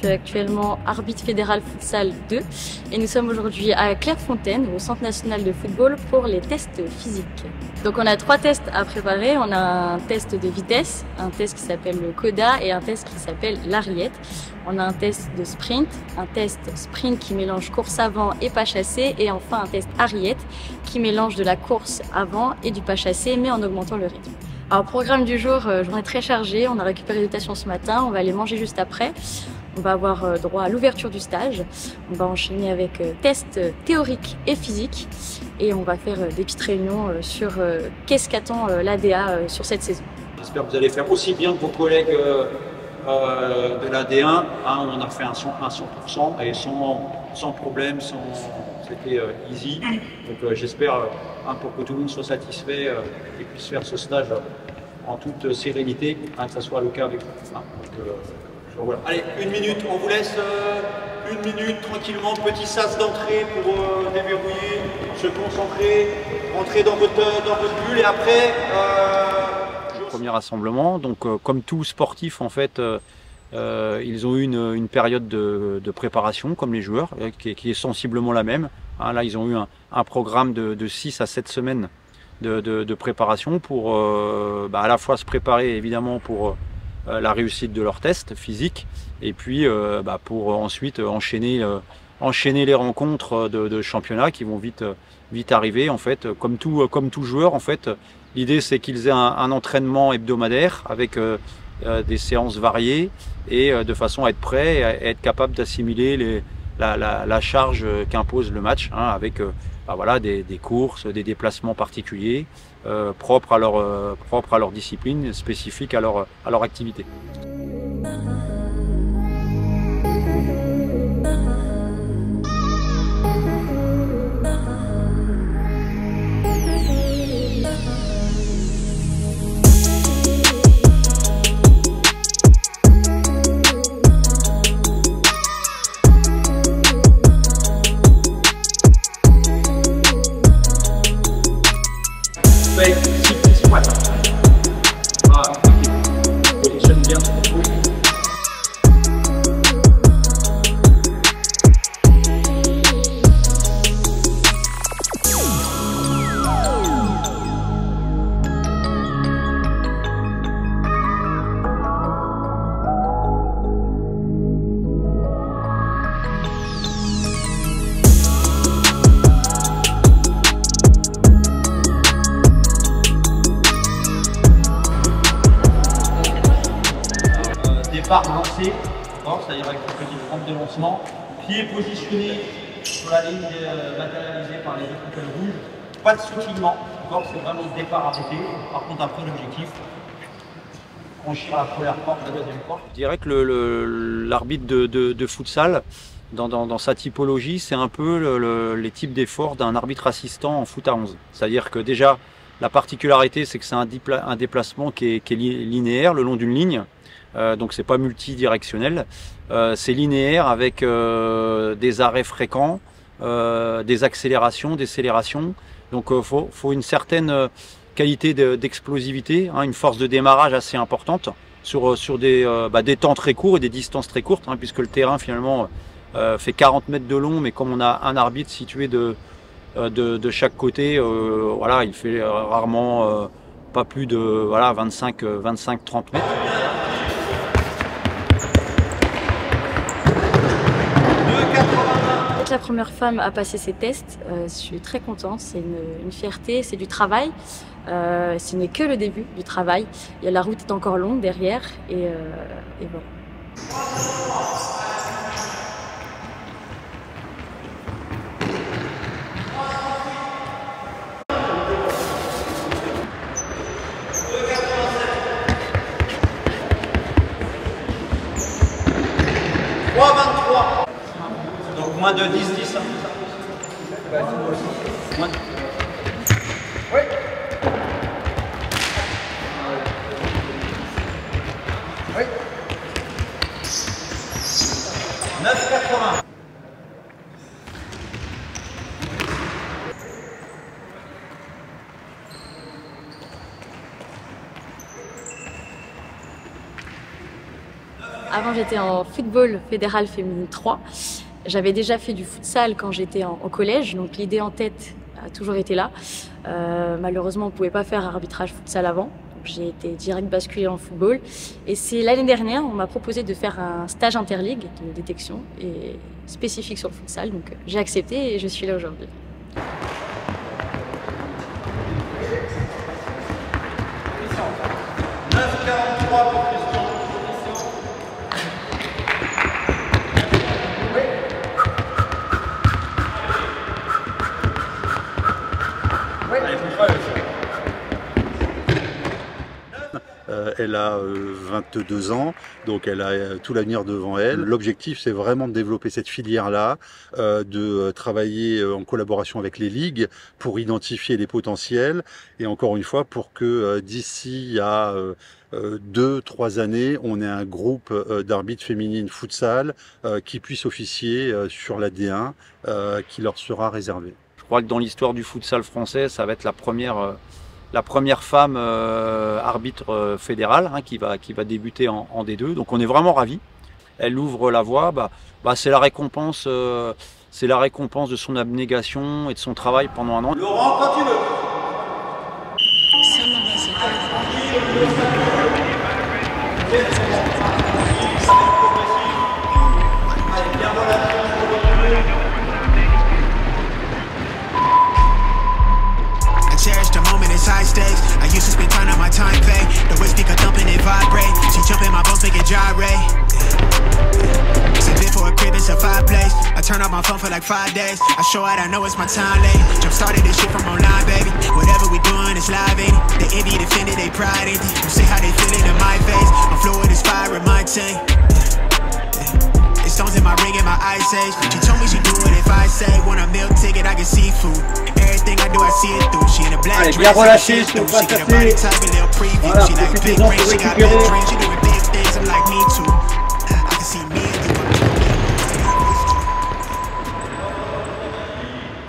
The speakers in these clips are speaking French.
actuellement arbitre fédéral futsal 2 et nous sommes aujourd'hui à Clairefontaine, au Centre national de football, pour les tests physiques. Donc on a 3 tests à préparer. On a un test de vitesse, un test qui s'appelle le CODA et un test qui s'appelle l'Ariette. On a un test de sprint, un test sprint qui mélange course avant et pas chassé, et enfin un test Ariette qui mélange de la course avant et du pas chassé mais en augmentant le rythme. Alors programme du jour, journée très chargée, on a récupéré des dotations ce matin, on va aller manger juste après. On va avoir droit à l'ouverture du stage, on va enchaîner avec tests théoriques et physiques et on va faire des petites réunions sur qu'est-ce qu'attend l'ADA sur cette saison. J'espère que vous allez faire aussi bien que vos collègues de l'AD1, hein, on a fait un 100% et sans problème, c'était easy. Donc j'espère pour que tout le monde soit satisfait et puisse faire ce stage en toute sérénité, hein, que ça soit le cas avec vous. Hein. Donc, voilà. Allez, 1 minute, on vous laisse 1 minute tranquillement, petit sas d'entrée pour déverrouiller, se concentrer, rentrer dans votre bulle et après... Premier rassemblement, donc comme tout sportif en fait, ils ont eu une période de préparation comme les joueurs, qui est sensiblement la même. Hein, là ils ont eu un programme de 6 à 7 semaines de préparation pour à la fois se préparer évidemment pour la réussite de leurs tests physiques et puis pour ensuite enchaîner les rencontres de championnat qui vont vite arriver en fait, comme tout joueur en fait. L'idée c'est qu'ils aient un entraînement hebdomadaire avec des séances variées et de façon à être prêts et à être capable d'assimiler la charge qu'impose le match, hein, avec voilà, des courses, des déplacements particuliers propres à leur discipline, spécifiques à leur activité. Positionne bien. Départ lancé, c'est-à-dire avec une petite rampe de lancement, pied positionné sur la ligne matérialisée par les étoiles rouges, pas de soutinement, c'est vraiment le départ arrêté. Par contre après l'objectif, franchir la première porte, la deuxième porte. Je dirais que l'arbitre de futsal, dans sa typologie, c'est un peu les types d'efforts d'un arbitre assistant en foot à 11. C'est-à-dire que déjà, la particularité, c'est que c'est un déplacement qui est linéaire le long d'une ligne. Donc c'est pas multidirectionnel, c'est linéaire avec des arrêts fréquents, des accélérations, décélérations. Donc faut une certaine qualité d'explosivité, hein, une force de démarrage assez importante sur des temps très courts et des distances très courtes, hein, puisque le terrain finalement fait 40 mètres de long, mais comme on a un arbitre situé de chaque côté, voilà, il fait rarement pas plus de 25-30 mètres. La première femme à passer ces tests, je suis très contente, c'est une fierté, c'est du travail, ce n'est que le début du travail, la route est encore longue derrière et voilà. Donc moins de 10-10. Hein. Moins de... Oui. 9,80. avant j'étais en football fédéral féminine 3. J'avais déjà fait du futsal quand j'étais au collège, donc l'idée en tête a toujours été là. Malheureusement, on ne pouvait pas faire arbitrage futsal avant. J'ai été direct basculée en football. Et c'est l'année dernière, on m'a proposé de faire un stage interligue de détection et spécifique sur le futsal. Donc j'ai accepté et je suis là aujourd'hui. Elle a 22 ans, donc elle a tout l'avenir devant elle. L'objectif, c'est vraiment de développer cette filière-là, de travailler en collaboration avec les ligues pour identifier les potentiels et encore une fois pour que d'ici à 2-3 années, on ait un groupe d'arbitres féminines futsal qui puisse officier sur la D1 qui leur sera réservée. Je crois que dans l'histoire du futsal français, ça va être la première femme arbitre fédérale qui va débuter en D2. Donc on est vraiment ravis. Elle ouvre la voie. C'est la récompense de son abnégation et de son travail pendant un an. Laurent, quand tu veux. High stakes. I used to spend time on my time pay. The way speaker thumping it vibrate. She jumping my bones make it gyrate. Save it for a crib, it's a fireplace. I turn off my phone for like 5 days. I show out, I know it's my time late. Jump started this shit from online, baby. Whatever we doing, it's live, ain't it? They envy, defended, they pride, ain't it? You see how they feel it in my face. I'm fluid, inspiring my team. It's stones in my ring and my ice age. She told me she do it if I say. Want a meal ticket, I get seafood. Everything I do, I see it through. She in a black dress, bien relâché, je te she get a body type, a little preview. Voilà, She like big profitez-en rings, pour she got big récupérer. dreams. She doing big things, I'm like me too. I can see me and you.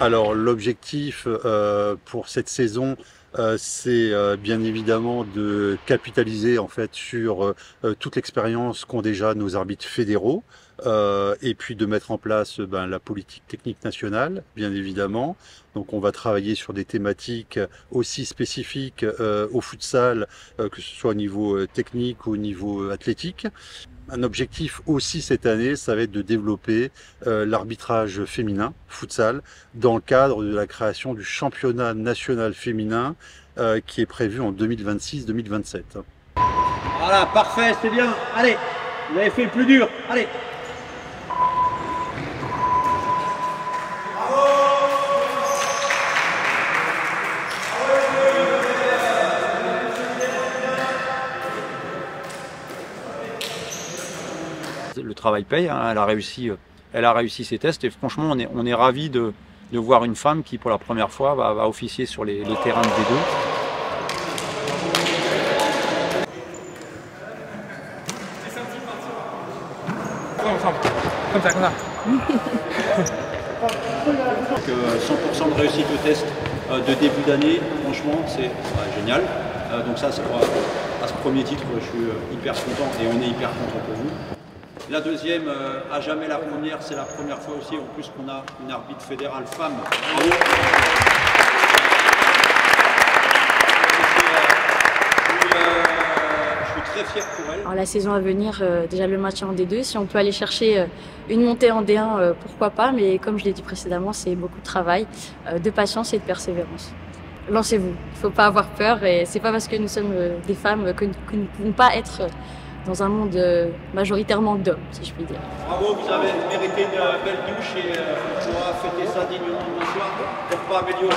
Alors l'objectif pour cette saison, c'est bien évidemment de capitaliser en fait sur toute l'expérience qu'ont déjà nos arbitres fédéraux et puis de mettre en place la politique technique nationale, bien évidemment. Donc on va travailler sur des thématiques aussi spécifiques au futsal, que ce soit au niveau technique ou au niveau athlétique. Un objectif aussi cette année, ça va être de développer l'arbitrage féminin, futsal, dans le cadre de la création du championnat national féminin qui est prévu en 2026-2027. Voilà, parfait, c'est bien. Allez, vous avez fait le plus dur. Allez. Le travail paye, hein. Elle a réussi ses tests et franchement on est ravis de voir une femme qui pour la première fois va officier sur les terrains de D2. Comme ça. 100% de réussite au test de début d'année, franchement c'est génial. Donc ça, à ce premier titre, je suis hyper content et on est hyper content pour vous. La deuxième, à jamais la première, c'est la première fois aussi en plus qu'on a une arbitre fédérale femme. Je suis très fier pour elle. Alors, la saison à venir, déjà le maintien en D2, si on peut aller chercher une montée en D1, pourquoi pas, mais comme je l'ai dit précédemment, c'est beaucoup de travail, de patience et de persévérance. Lancez-vous, il ne faut pas avoir peur et c'est pas parce que nous sommes des femmes que nous ne pouvons pas être dans un monde majoritairement d'hommes, si je puis dire. Bravo, vous avez mérité une belle douche et on pourra fêter ça dignement demain soir pour pas améliorer.